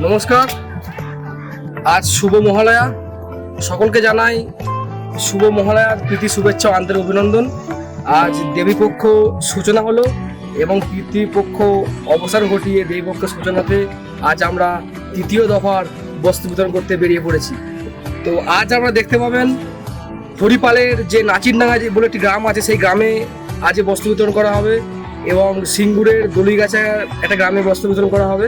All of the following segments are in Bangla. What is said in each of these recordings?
নমস্কার। আজ শুভ মহালয়া, সকলকে জানাই শুভ মহালয়ার প্রীতি শুভেচ্ছা ও আন্তরিক অভিনন্দন। আজ দেবীপক্ষ সূচনা হলো এবং পিতৃপক্ষ অবসান ঘটিয়ে দেবীপক্ষের সূচনাতে আজ আমরা তৃতীয় দফার বস্ত্র বিতরণ করতে বেরিয়ে পড়েছি। তো আজ আমরা দেখতে পাবেন হরিপালের যে নাচিরডাঙ্গা বলে একটি গ্রাম আছে, সেই গ্রামে আজ বস্ত্র বিতরণ করা হবে এবং সিঙ্গুরের দলিগাছার একটা গ্রামে বস্ত্র বিতরণ করা হবে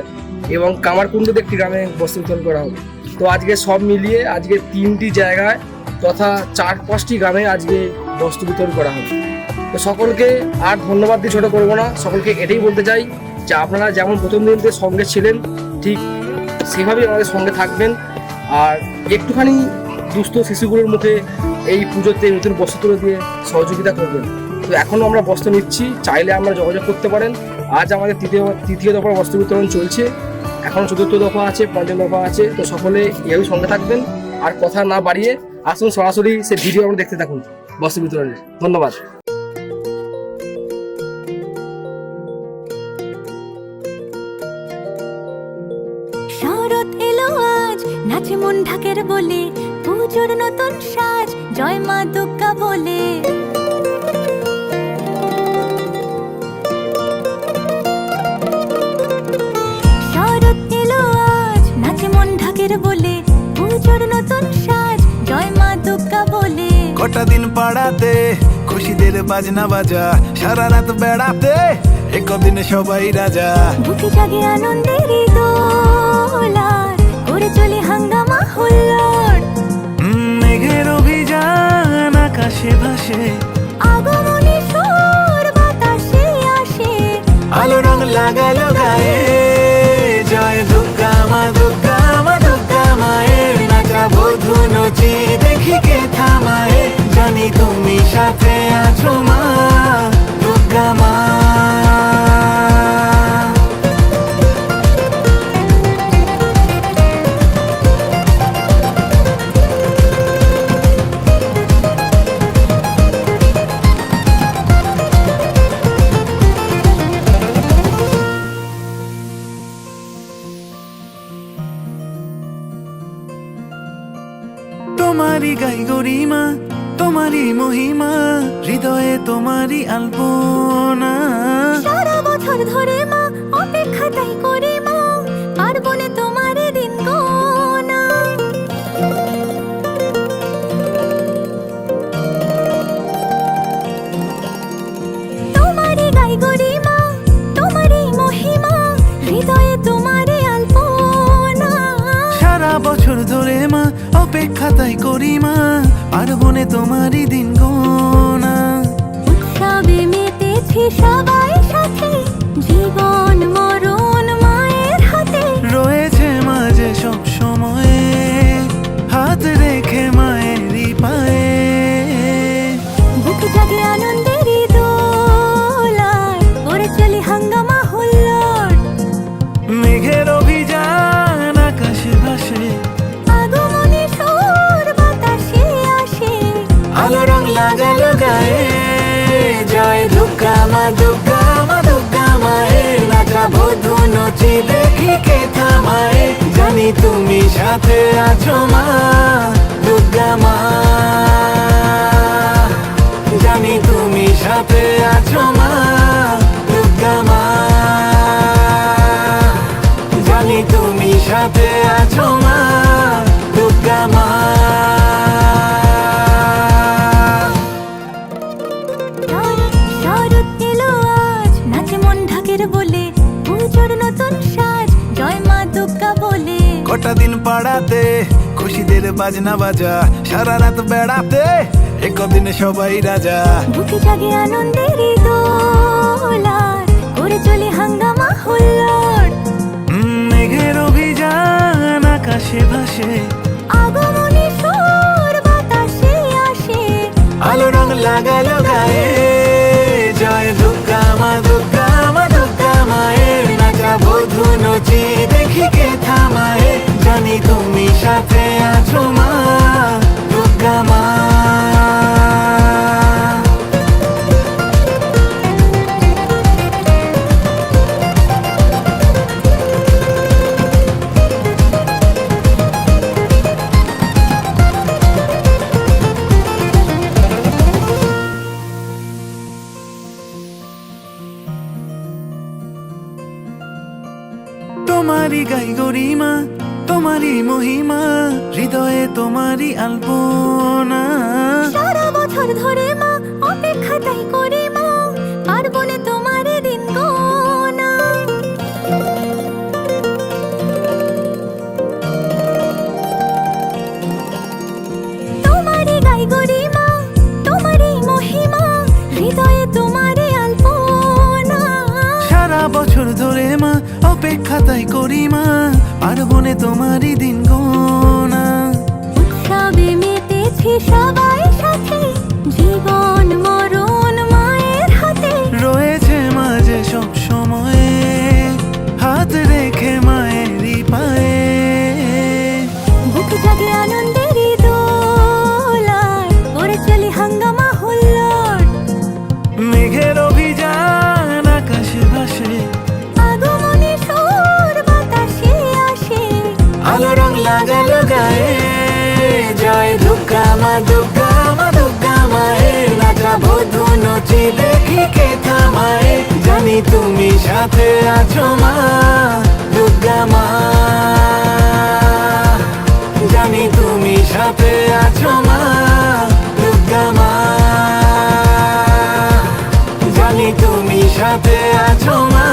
এবং কামারকুণ্ডতে একটি গ্রামে বস্ত্র বিতরণ করা হবে। তো আজকে সব মিলিয়ে আজকে 3টি জায়গায় তথা 4-5টি গ্রামে আজকে বস্ত্র বিতরণ করা হবে। তো সকলকে আর ধন্যবাদ দিয়ে ছোটো করবো না, সকলকে এটাই বলতে চাই যে আপনারা যেমন প্রথম দিনতে সঙ্গে ছিলেন ঠিক সেভাবেই আমাদের সঙ্গে থাকবেন আর একটুখানি দুস্থ শিশুগুলোর মুখে এই পুজোতে নতুন বস্ত্র তুলে দিয়ে সহযোগিতা করবেন। তো এখনও আমরা বস্ত্র নিচ্ছি, চাইলে আমরা যোগাযোগ করতে পারেন। আজ আমাদের তৃতীয় দফার বস্ত্র বিতরণ চলছে, এখনও 4র্থ দফা আছে, 5ম দফা আছে। তো সকলে এভাবেই সঙ্গে থাকবেন আর কথা না বাড়িয়ে আসুন সরাসরি সে ভিডিও আমরা দেখতে থাকুন বস্ত্র বিতরণের। ধন্যবাদ। শরৎ এলো আজ, নাচে মন ঢাকের বলে, পুজোর নতুন সাজ, জয় মা দুর্গা বলে। শরৎ এলো আজ, নাচে মন ঢাকের বলে, পুজোর নতুন সাজ, জয় মা দুর্গা বলে। কটা দিন পাড়াতে খুশিদের বাজনা বাজা, সারা রাত বেড়াতে একদিনে সবাই রাজা। বুকে জাগে আনন্দের দোলার, করে চলি হাঙ্গামা হুল্লোড়। মেঘের অভিযান আকাশে ভাসে, আগমনী সুর বাতাসে আসে। আলো রং লাগালো গায়ে, জয় দুর্গা মা দুর্গা মা দুর্গা মায়ের নাচা বধু নচি দেখি কে থামায়ে। জানি তুমি সাথে আছো মা দুর্গা মা। তোমারি গাই গরিমা, তোমারি মহিমা, হৃদয়ে তোমারি আলপনা। সারা বছর ধরে মা অপেক্ষা তাই করি মা, পার্বণে তোমার দিন গোনা। তোমারি গাই গরিমা, তোমারি মহিমা, হৃদয়ে তোমার আলপনা। সারা বছর ধরে মা অপেক্ষা তাই করি মা, পার্বণে তোমারই দিন গোনা। উৎসবে মেতেছি সবাই সাথে, জীবন মরণ মায়ের হাতে। রয়েছে মাঝে সব সময়ে, হাত রেখে মায়েরই পায়ে। বুকে জাগে আনন্দের দোলায়, করে চলি হাঙ্গামা হুল্লোড়। মেঘের অভিযান আকাশে ভাসে, আগমনী সুর বাতাসে আসে। আলো রং লাগালো গায়ে, জয় দুর্গা মা দুর্গা মা দুর্গা মায়ের নাচা বধু নচি দেখি কে থামায়ে। জানি তুমি সাথে আছো মা দুর্গা মা। জানি তুমি সাথে আছো মা দুর্গা মা। জানি তুমি সাথে আছো মা দুর্গা মা। শরৎ এলো আজ, নাচে মন ঢাকের বলে, পুজোর নতুন সাজ, জয় মা দুর্গা বলে। কটা দিন পাড়াতে খুশিদের বাজনা বাজা, সারা রাত বেড়াতে একদিনে সবাই রাজা। বুকে জাগে আনন্দের দোলার, করে চলি হাঙ্গামা হুল্লোড়। মেঘের অভিযান আকাশে ভাসে, আগমনী সুর বাতাসে আসে। আলো রং লাগালো গায়ে, জয় দুর্গা মা দুর্গা মা দুর্গা মায়ের নাচা বধু নচি দেখি কে থামায়ে। জানি তুমি সাথে আছো মা দুর্গা মা। তোমারই গাই গরিমা, তোমারই মহিমা, হৃদয়ে তোমারই আলপনা। সারা বছর ধরে মা অপেক্ষা তাই করি মা, পার্বণে তোমার দিন গোনা। তোমারই গাই গরিমা, তোমারই মহিমা, হৃদয়ে তোমার আলপনা। সারা বছর ধরে মা অপেক্ষা তাই করি মা, পার্বণে তোমারই দিন গোনা। উৎসবে মেতেছি সবাই সাথে, জীবন মরণ মায়ের হাতে। রয়েছে মাঝে সব সময়, হাত রেখে মায়েরই পায়ে। বুক জাগে আনন্দেরই দোলায়, করে চলি হাঙ্গামা হুল্লোড়। মেঘের অভিযান আকাশে ভাসে, আগমনী সুর বাতাসে আসে। আলো রং লাগালো গায়ে, জয় দুর্গা মা, দুর্গা মা, দুর্গা মায়ের নাচাবো ধুনুচি দেখি কে থামায়ে। জানি তুমি সাথে আছো মা, দুর্গা মা, জানি তুমি সাথে আছো মা, দুর্গা মা, জানি তুমি সাথে আছো মা।